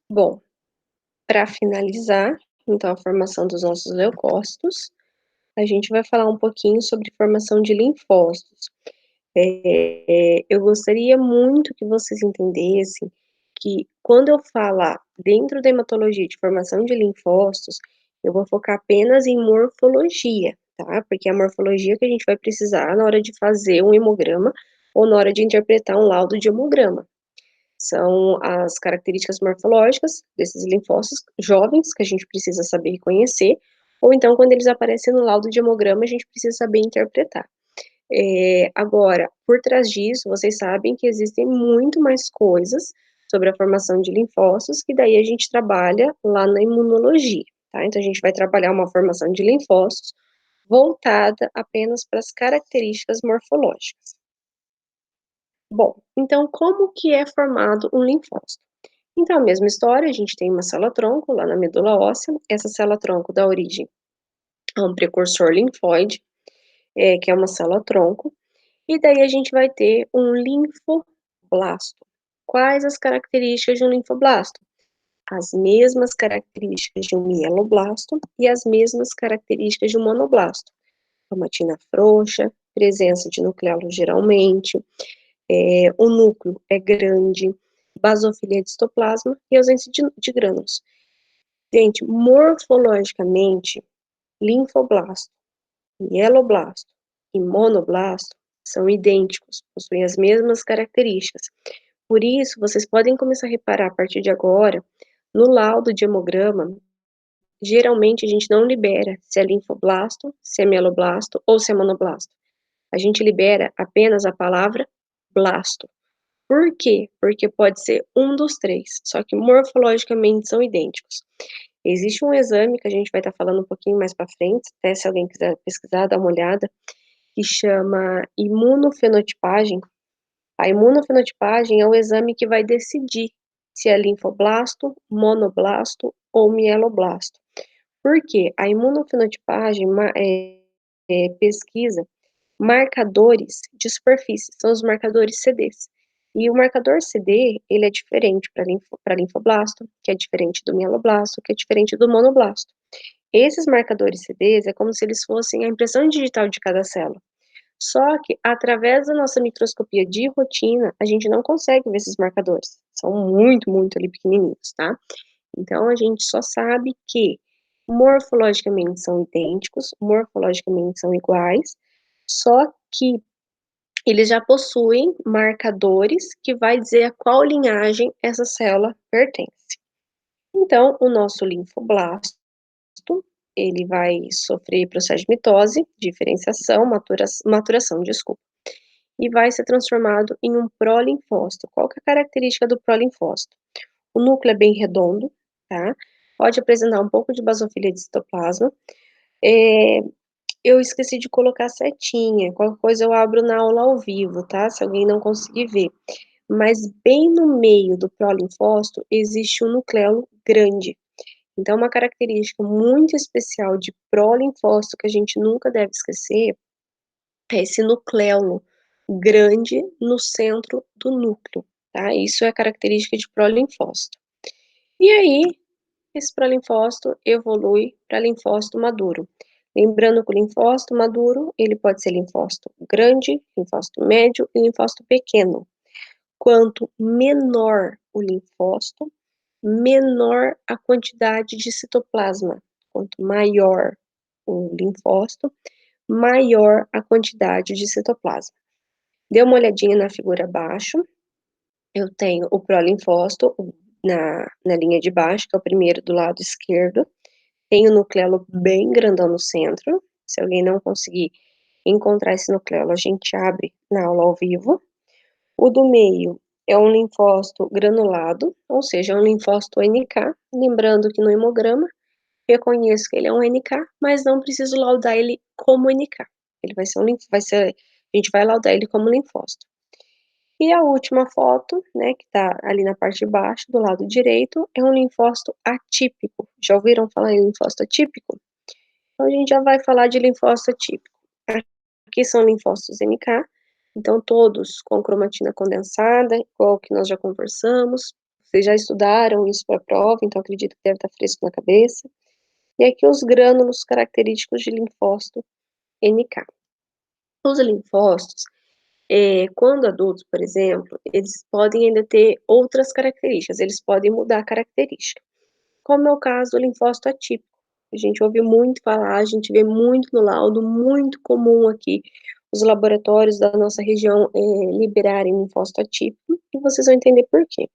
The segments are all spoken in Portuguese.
Bom, para finalizar, então, a formação dos nossos leucócitos, a gente vai falar um pouquinho sobre formação de linfócitos. Eu gostaria muito que vocês entendessem que quando eu falar dentro da hematologia de formação de linfócitos, eu vou focar apenas em morfologia, tá? Porque é a morfologia que a gente vai precisar na hora de fazer um hemograma ou na hora de interpretar um laudo de hemograma. São as características morfológicas desses linfócitos jovens que a gente precisa saber reconhecer, ou então quando eles aparecem no laudo de hemograma, a gente precisa saber interpretar. Agora, por trás disso, vocês sabem que existem muito mais coisas sobre a formação de linfócitos, que daí a gente trabalha lá na imunologia, tá? Então, a gente vai trabalhar uma formação de linfócitos voltada apenas para as características morfológicas. Bom, então como que é formado um linfócito? Então, a mesma história, a gente tem uma célula-tronco lá na medula óssea, essa célula-tronco dá origem a um precursor linfóide, que é uma célula-tronco, e daí a gente vai ter um linfoblasto. Quais as características de um linfoblasto? As mesmas características de um mieloblasto e as mesmas características de um monoblasto. Cromatina frouxa, presença de nucleolo geralmente, o núcleo é grande, basofilia de citoplasma e ausência de grânulos. Gente, morfologicamente, linfoblasto, mieloblasto e monoblasto são idênticos, possuem as mesmas características. Por isso, vocês podem começar a reparar a partir de agora, no laudo de hemograma, geralmente a gente não libera se é linfoblasto, se é mieloblasto ou se é monoblasto. A gente libera apenas a palavra blasto. Por quê? Porque pode ser um dos três, só que morfologicamente são idênticos. Existe um exame que a gente vai estar falando um pouquinho mais para frente, até se alguém quiser pesquisar, dá uma olhada, que chama imunofenotipagem. A imunofenotipagem é o exame que vai decidir se é linfoblasto, monoblasto ou mieloblasto. Por quê? A imunofenotipagem pesquisa marcadores de superfície, são os marcadores CDs. E o marcador CD, ele é diferente para linfoblasto, que é diferente do mieloblasto, que é diferente do monoblasto. Esses marcadores CDs é como se eles fossem a impressão digital de cada célula. Só que, através da nossa microscopia de rotina, a gente não consegue ver esses marcadores. São muito, muito ali pequenininhos, tá? Então, a gente só sabe que morfologicamente são idênticos, morfologicamente são iguais, só que eles já possuem marcadores que vai dizer a qual linhagem essa célula pertence. Então, o nosso linfoblasto, ele vai sofrer processo de mitose, diferenciação, maturação, desculpa, e vai ser transformado em um prolinfócito. Qual que é a característica do prolinfócito? O núcleo é bem redondo, tá? Pode apresentar um pouco de basofilia de citoplasma. Eu esqueci de colocar setinha, qualquer coisa eu abro na aula ao vivo, tá? Se alguém não conseguir ver. Mas bem no meio do prolinfócito existe um nucleolo grande. Então, uma característica muito especial de prolinfócito que a gente nunca deve esquecer é esse nucleolo grande no centro do núcleo, tá? Isso é característica de prolinfócito. E aí, esse prolinfócito evolui para linfócito maduro. Lembrando que o linfócito maduro, ele pode ser linfócito grande, linfócito médio e linfócito pequeno. Quanto menor o linfócito, menor a quantidade de citoplasma. Quanto maior o linfócito, maior a quantidade de citoplasma. Dê uma olhadinha na figura abaixo. Eu tenho o prolinfócito na linha de baixo, que é o primeiro do lado esquerdo. Tem o nucleolo bem grandão no centro. Se alguém não conseguir encontrar esse nucleolo, a gente abre na aula ao vivo. O do meio é um linfócito granulado, ou seja, é um linfócito NK. Lembrando que no hemograma, reconheço que ele é um NK, mas não preciso laudar ele como NK. Ele a gente vai laudar ele como linfócito. E a última foto, né, que está ali na parte de baixo, do lado direito, é um linfócito atípico. Já ouviram falar em linfócito atípico? Então, a gente já vai falar de linfócito atípico. Aqui são linfócitos NK, então todos com cromatina condensada, igual que nós já conversamos, Vocês já estudaram isso para a prova, então acredito que deve estar fresco na cabeça. E aqui os grânulos característicos de linfócito NK. Os linfócitos, quando adultos, por exemplo, eles podem ainda ter outras características, eles podem mudar a característica, como é o caso do linfócito atípico. A gente ouve muito falar, a gente vê muito no laudo, muito comum aqui os laboratórios da nossa região liberarem linfócito atípico, e vocês vão entender por quê.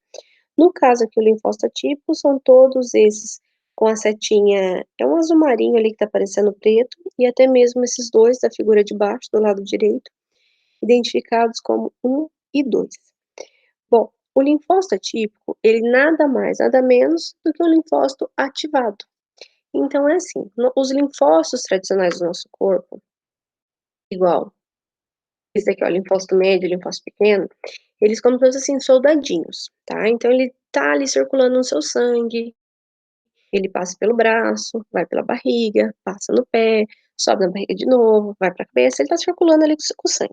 No caso aqui, o linfócito atípico são todos esses com a setinha, é um azul marinho ali que tá parecendo preto, e até mesmo esses dois da figura de baixo, do lado direito, identificados como 1 e 2. Bom, o linfócito atípico, ele nada mais, nada menos do que um linfócito ativado. Então é assim, os linfócitos tradicionais do nosso corpo, igual esse aqui, ó, linfócito médio, linfócito pequeno, eles como se fossem assim, soldadinhos, tá? Então ele tá ali circulando no seu sangue, ele passa pelo braço, vai pela barriga, passa no pé, sobe na barriga de novo, vai pra cabeça, ele tá circulando ali com o sangue.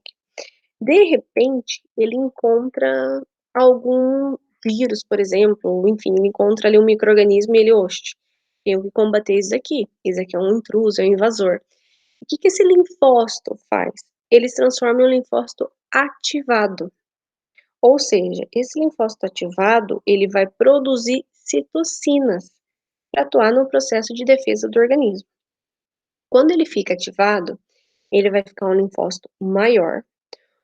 De repente, ele encontra algum vírus, por exemplo, enfim, ele encontra ali um micro-organismo e ele, oxe, tenho que combater isso aqui é um intruso, é um invasor. O que que esse linfócito faz? Ele se transforma em um linfócito ativado, ou seja, esse linfócito ativado, ele vai produzir citocinas para atuar no processo de defesa do organismo. Quando ele fica ativado, ele vai ficar um linfócito maior,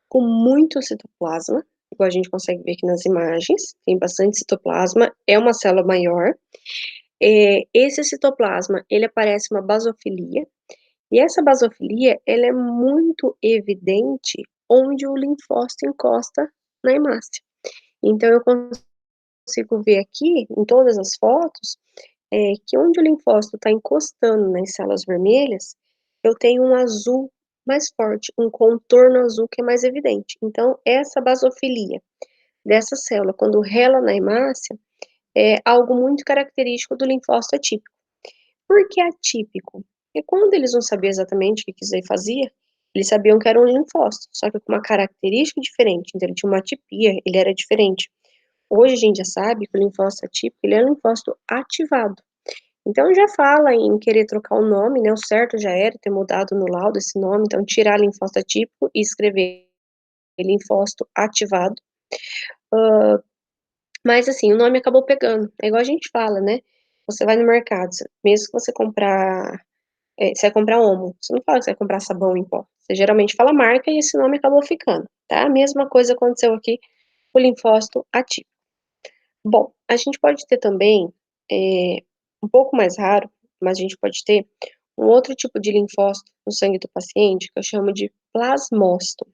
com muito citoplasma, igual a gente consegue ver aqui nas imagens, tem bastante citoplasma, é uma célula maior. Esse citoplasma, ele aparece uma basofilia, e essa basofilia, ela é muito evidente onde o linfócito encosta na hemácia. Então eu consigo ver aqui, em todas as fotos, que onde o linfócito está encostando nas células vermelhas, eu tenho um azul mais forte, um contorno azul que é mais evidente. Então, essa basofilia dessa célula, quando rela na hemácia, é algo muito característico do linfócito atípico. Por que atípico? Porque quando eles não sabiam exatamente o que isso aí fazia, eles sabiam que era um linfócito, só que com uma característica diferente, então ele tinha uma atipia, ele era diferente. Hoje a gente já sabe que o linfócito atípico, ele é um linfócito ativado. Então já fala em querer trocar o nome, né, o certo já era ter mudado no laudo esse nome, então tirar linfócito atípico e escrever linfócito ativado. Mas assim, o nome acabou pegando, é igual a gente fala, né, você vai no mercado, mesmo que você comprar, você vai comprar Omo, você não fala que você vai comprar sabão em pó, você geralmente fala marca e esse nome acabou ficando, tá? A mesma coisa aconteceu aqui com o linfócito ativo. Bom, a gente pode ter também, um pouco mais raro, mas a gente pode ter um outro tipo de linfócito no sangue do paciente, que eu chamo de plasmócito.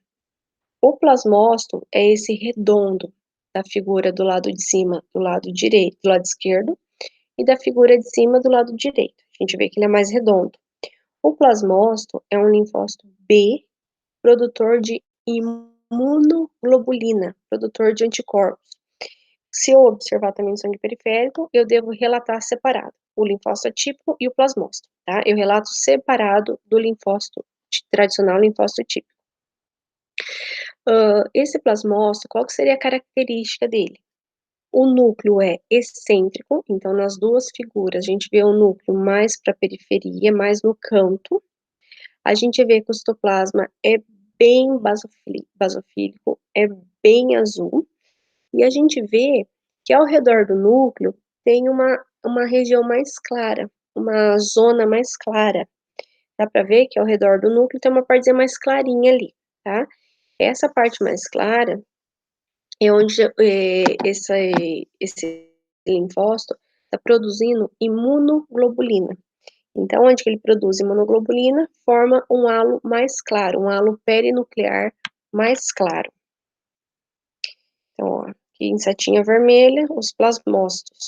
O plasmócito é esse redondo da figura do lado de cima, do lado direito, do lado esquerdo, e da figura de cima do lado direito. A gente vê que ele é mais redondo. O plasmócito é um linfócito B, produtor de imunoglobulina, produtor de anticorpos. Se eu observar também o sangue periférico, eu devo relatar separado o linfócito atípico e o plasmócito, tá? Eu relato separado do linfócito tradicional, linfócito típico. Esse plasmócito, qual que seria a característica dele? O núcleo é excêntrico, então nas duas figuras a gente vê o núcleo mais para a periferia, mais no canto. A gente vê que o citoplasma é bem basofílico, é bem azul, e a gente vê que ao redor do núcleo tem uma região mais clara, uma zona mais clara. Dá para ver que ao redor do núcleo tem uma partezinha mais clarinha ali, tá? Essa parte mais clara é onde esse linfócito está produzindo imunoglobulina. Então, onde que ele produz imunoglobulina, forma um halo mais claro, um halo perinuclear mais claro. Então, ó, aqui em setinha vermelha, os plasmócitos.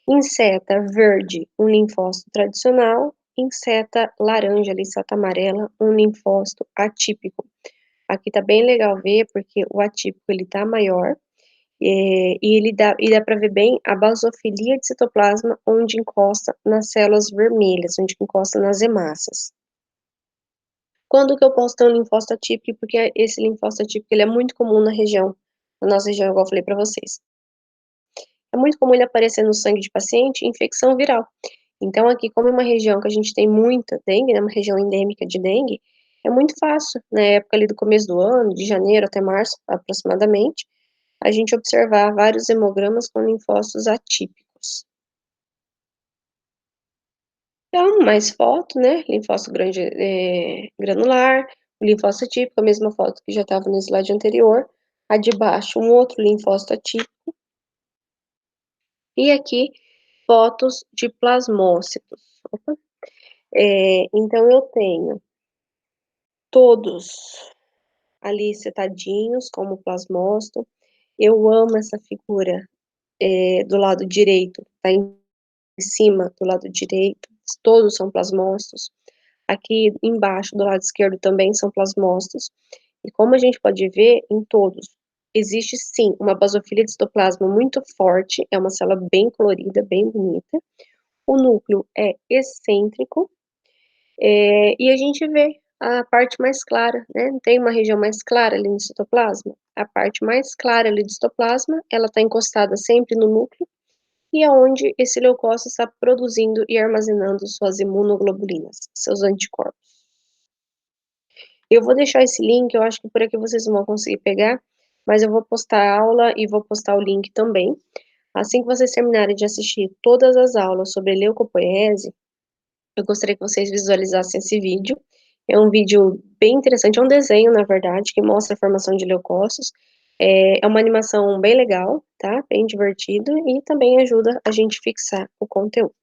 Em seta verde, um linfócito tradicional. Em seta laranja, ali, seta amarela, um linfócito atípico. Aqui tá bem legal ver, porque o atípico, ele tá maior, e dá para ver bem a basofilia de citoplasma, onde encosta nas células vermelhas, onde encosta nas hemácias. Quando que eu posso ter um linfócito atípico? Porque esse linfócito atípico, ele é muito comum na nossa região, igual eu falei para vocês. é muito comum ele aparecer no sangue de paciente infecção viral. Então aqui, como é uma região que a gente tem muita dengue, né, uma região endêmica de dengue, é muito fácil, na época ali do começo do ano, de janeiro até março aproximadamente, a gente observar vários hemogramas com linfócitos atípicos. Então, mais foto, né, linfócito grande, granular, o linfócito atípico, a mesma foto que já estava no slide anterior, a de baixo um outro linfócito atípico, e aqui fotos de plasmócitos. Opa. Então eu tenho todos ali setadinhos como plasmócito, eu amo essa figura, do lado direito, tá em cima do lado direito, todos são plasmócitos. Aqui embaixo, do lado esquerdo, também são plasmócitos. E como a gente pode ver em todos, existe sim uma basofilia de citoplasma muito forte, é uma célula bem colorida, bem bonita. O núcleo é excêntrico, e a gente vê a parte mais clara, né? Tem uma região mais clara ali no citoplasma. A parte mais clara ali do citoplasma, ela está encostada sempre no núcleo, e é onde esse leucócito está produzindo e armazenando suas imunoglobulinas, seus anticorpos. Eu vou deixar esse link, eu acho que por aqui vocês não vão conseguir pegar, mas eu vou postar a aula e vou postar o link também. Assim que vocês terminarem de assistir todas as aulas sobre leucopoiese, eu gostaria que vocês visualizassem esse vídeo. É um vídeo bem interessante, é um desenho, na verdade, que mostra a formação de leucócitos. É uma animação bem legal, tá? Bem divertido e também ajuda a gente fixar o conteúdo.